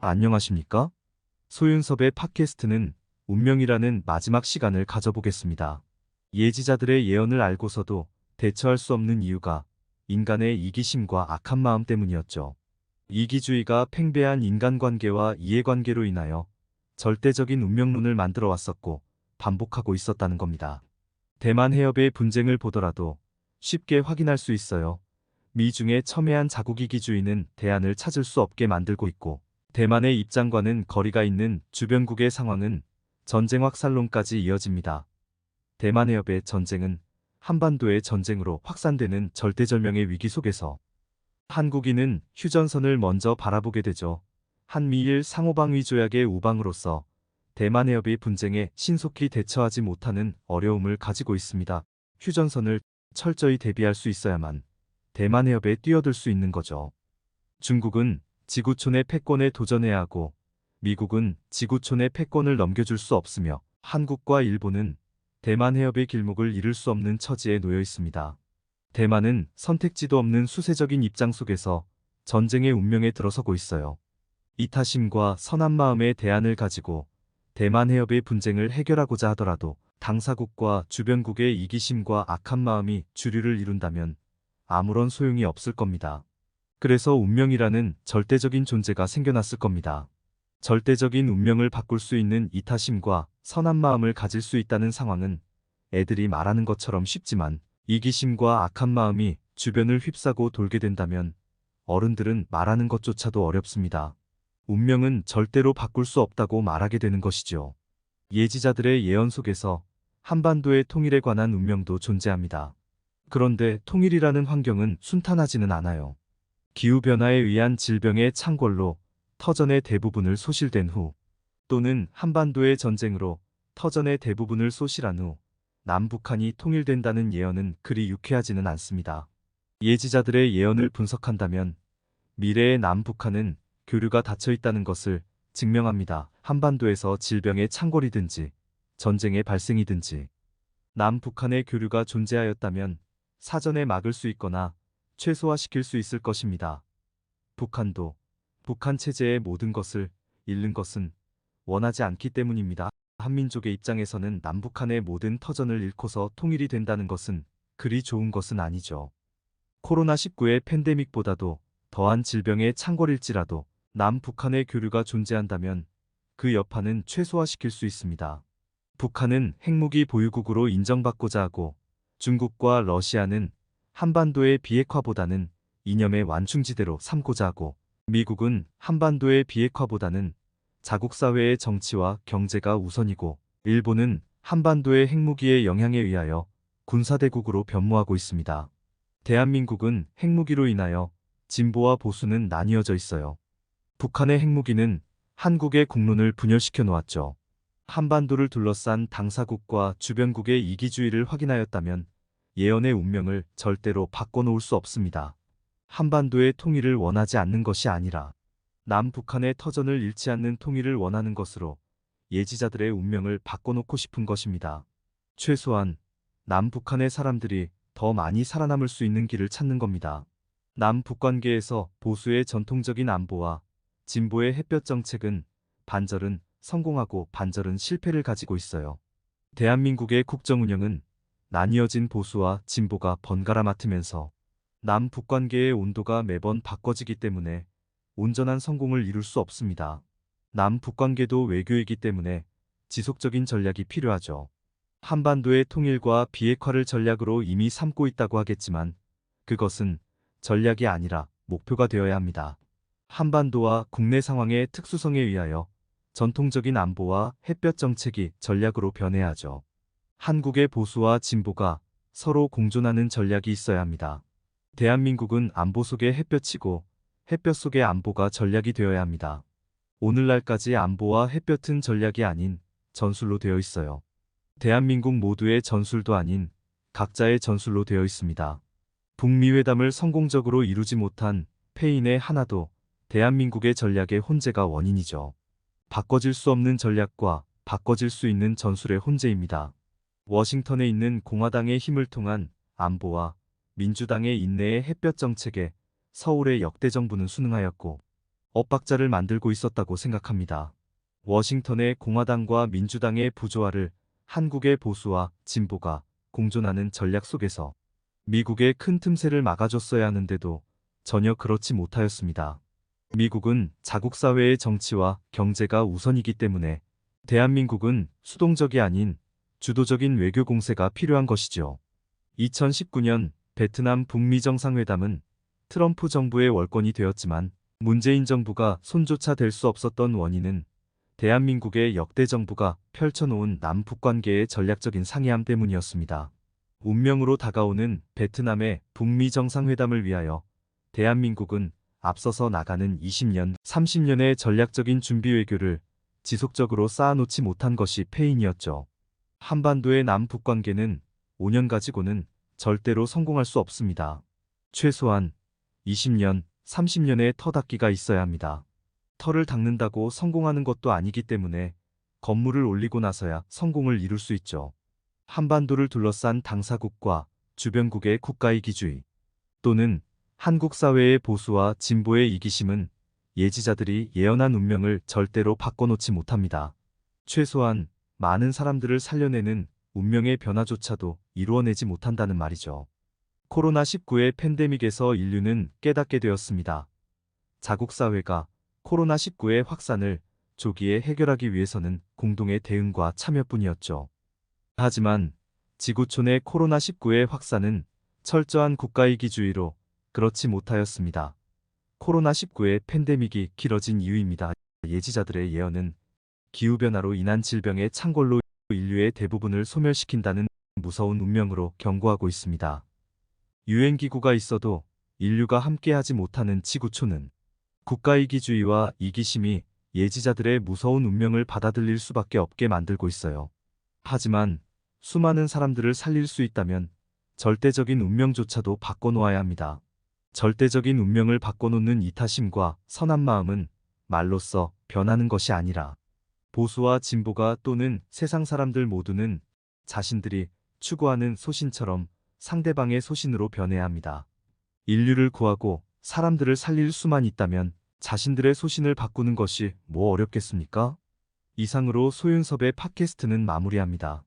안녕하십니까? 소윤섭의 팟캐스트는 운명이라는 마지막 시간을 가져보겠습니다. 예지자들의 예언을 알고서도 대처할 수 없는 이유가 인간의 이기심과 악한 마음 때문이었죠. 이기주의가 팽배한 인간관계와 이해관계로 인하여 절대적인 운명론을 만들어 왔었고 반복하고 있었다는 겁니다. 대만 해협의 분쟁을 보더라도 쉽게 확인할 수 있어요. 미중의 첨예한 자국이기주의는 대안을 찾을 수 없게 만들고 있고, 대만의 입장과는 거리가 있는 주변국의 상황은 전쟁 확산론까지 이어집니다. 대만 해협의 전쟁은 한반도의 전쟁으로 확산되는 절대절명의 위기 속에서 한국인은 휴전선을 먼저 바라보게 되죠. 한미일 상호방위 조약의 우방으로서 대만 해협의 분쟁에 신속히 대처하지 못하는 어려움을 가지고 있습니다. 휴전선을 철저히 대비할 수 있어야만 대만 해협에 뛰어들 수 있는 거죠. 중국은 지구촌의 패권에 도전해야 하고, 미국은 지구촌의 패권을 넘겨줄 수 없으며, 한국과 일본은 대만 해협의 길목을 잃을 수 없는 처지에 놓여 있습니다. 대만은 선택지도 없는 수세적인 입장 속에서 전쟁의 운명에 들어서고 있어요. 이타심과 선한 마음의 대안을 가지고 대만 해협의 분쟁을 해결하고자 하더라도 당사국과 주변국의 이기심과 악한 마음이 주류를 이룬다면 아무런 소용이 없을 겁니다. 그래서 운명이라는 절대적인 존재가 생겨났을 겁니다. 절대적인 운명을 바꿀 수 있는 이타심과 선한 마음을 가질 수 있다는 상황은 애들이 말하는 것처럼 쉽지만, 이기심과 악한 마음이 주변을 휩싸고 돌게 된다면 어른들은 말하는 것조차도 어렵습니다. 운명은 절대로 바꿀 수 없다고 말하게 되는 것이죠. 예지자들의 예언 속에서 한반도의 통일에 관한 운명도 존재합니다. 그런데 통일이라는 환경은 순탄하지는 않아요. 기후변화에 의한 질병의 창궐로 터전의 대부분을 소실된 후, 또는 한반도의 전쟁으로 터전의 대부분을 소실한 후 남북한이 통일된다는 예언은 그리 유쾌하지는 않습니다. 예지자들의 예언을 분석한다면 미래의 남북한은 교류가 닫혀 있다는 것을 증명합니다. 한반도에서 질병의 창궐이든지 전쟁의 발생이든지 남북한의 교류가 존재하였다면 사전에 막을 수 있거나 최소화시킬 수 있을 것입니다. 북한도 북한 체제의 모든 것을 잃는 것은 원하지 않기 때문입니다. 한민족의 입장에서는 남북한의 모든 터전을 잃고서 통일이 된다는 것은 그리 좋은 것은 아니죠. 코로나19의 팬데믹보다도 더한 질병의 창궐일지라도 남북한의 교류가 존재한다면 그 여파는 최소화시킬 수 있습니다. 북한은 핵무기 보유국으로 인정받고자 하고, 중국과 러시아는 한반도의 비핵화보다는 이념의 완충지대로 삼고자 하고, 미국은 한반도의 비핵화보다는 자국사회의 정치와 경제가 우선이고, 일본은 한반도의 핵무기의 영향에 의하여 군사대국으로 변모하고 있습니다. 대한민국은 핵무기로 인하여 진보와 보수는 나뉘어져 있어요. 북한의 핵무기는 한국의 국론을 분열시켜 놓았죠. 한반도를 둘러싼 당사국과 주변국의 이기주의를 확인하였다면 예언의 운명을 절대로 바꿔놓을 수 없습니다. 한반도의 통일을 원하지 않는 것이 아니라 남북한의 터전을 잃지 않는 통일을 원하는 것으로 예지자들의 운명을 바꿔놓고 싶은 것입니다. 최소한 남북한의 사람들이 더 많이 살아남을 수 있는 길을 찾는 겁니다. 남북 관계에서 보수의 전통적인 안보와 진보의 햇볕 정책은 반절은 성공하고 반절은 실패를 가지고 있어요. 대한민국의 국정 운영은 나뉘어진 보수와 진보가 번갈아 맡으면서 남북 관계의 온도가 매번 바꿔지기 때문에 온전한 성공을 이룰 수 없습니다. 남북 관계도 외교이기 때문에 지속적인 전략이 필요하죠. 한반도의 통일과 비핵화를 전략으로 이미 삼고 있다고 하겠지만 그것은 전략이 아니라 목표가 되어야 합니다. 한반도와 국내 상황의 특수성에 의하여 전통적인 안보와 햇볕 정책이 전략으로 변해야 하죠. 한국의 보수와 진보가 서로 공존하는 전략이 있어야 합니다. 대한민국은 안보 속의 햇볕이고 햇볕 속의 안보가 전략이 되어야 합니다. 오늘날까지 안보와 햇볕은 전략이 아닌 전술로 되어 있어요. 대한민국 모두의 전술도 아닌 각자의 전술로 되어 있습니다. 북미 회담을 성공적으로 이루지 못한 패인의 하나도 대한민국의 전략의 혼재가 원인이죠. 바꿔질 수 없는 전략과 바꿔질 수 있는 전술의 혼재입니다. 워싱턴에 있는 공화당의 힘을 통한 안보와 민주당의 인내의 햇볕 정책에 서울의 역대 정부는 순응하였고, 엇박자를 만들고 있었다고 생각합니다. 워싱턴의 공화당과 민주당의 부조화를 한국의 보수와 진보가 공존하는 전략 속에서 미국의 큰 틈새를 막아줬어야 하는데도 전혀 그렇지 못하였습니다. 미국은 자국 사회의 정치와 경제가 우선이기 때문에 대한민국은 수동적이 아닌 주도적인 외교 공세가 필요한 것이죠. 2019년 베트남 북미 정상회담은 트럼프 정부의 월권이 되었지만 문재인 정부가 손조차 댈 수 없었던 원인은 대한민국의 역대 정부가 펼쳐놓은 남북 관계의 전략적인 상이함 때문이었습니다. 운명으로 다가오는 베트남의 북미 정상회담을 위하여 대한민국은 앞서서 나가는 20년, 30년의 전략적인 준비 외교를 지속적으로 쌓아놓지 못한 것이 패인이었죠. 한반도의 남북 관계는 5년 가지고는 절대로 성공할 수 없습니다. 최소한 20년, 30년의 터 닦기가 있어야 합니다. 터를 닦는다고 성공하는 것도 아니기 때문에 건물을 올리고 나서야 성공을 이룰 수 있죠. 한반도를 둘러싼 당사국과 주변국의 국가이기주의 또는 한국 사회의 보수와 진보의 이기심은 예지자들이 예언한 운명을 절대로 바꿔놓지 못합니다. 최소한 많은 사람들을 살려내는 운명의 변화조차도 이루어내지 못한다는 말이죠. 코로나19의 팬데믹에서 인류는 깨닫게 되었습니다. 자국 사회가 코로나19의 확산을 조기에 해결하기 위해서는 공동의 대응과 참여뿐이었죠. 하지만 지구촌의 코로나19의 확산은 철저한 국가이기주의로 그렇지 못하였습니다. 코로나19의 팬데믹이 길어진 이유입니다. 예지자들의 예언은 기후변화로 인한 질병의 창궐로 인류의 대부분을 소멸시킨다는 무서운 운명으로 경고하고 있습니다. 유엔기구가 있어도 인류가 함께하지 못하는 지구촌은 국가이기주의와 이기심이 예지자들의 무서운 운명을 받아들일 수밖에 없게 만들고 있어요. 하지만 수많은 사람들을 살릴 수 있다면 절대적인 운명조차도 바꿔놓아야 합니다. 절대적인 운명을 바꿔놓는 이타심과 선한 마음은 말로써 변하는 것이 아니라 보수와 진보가 또는 세상 사람들 모두는 자신들이 추구하는 소신처럼 상대방의 소신으로 변해야 합니다. 인류를 구하고 사람들을 살릴 수만 있다면 자신들의 소신을 바꾸는 것이 뭐 어렵겠습니까? 이상으로 소윤섭의 팟캐스트는 마무리합니다.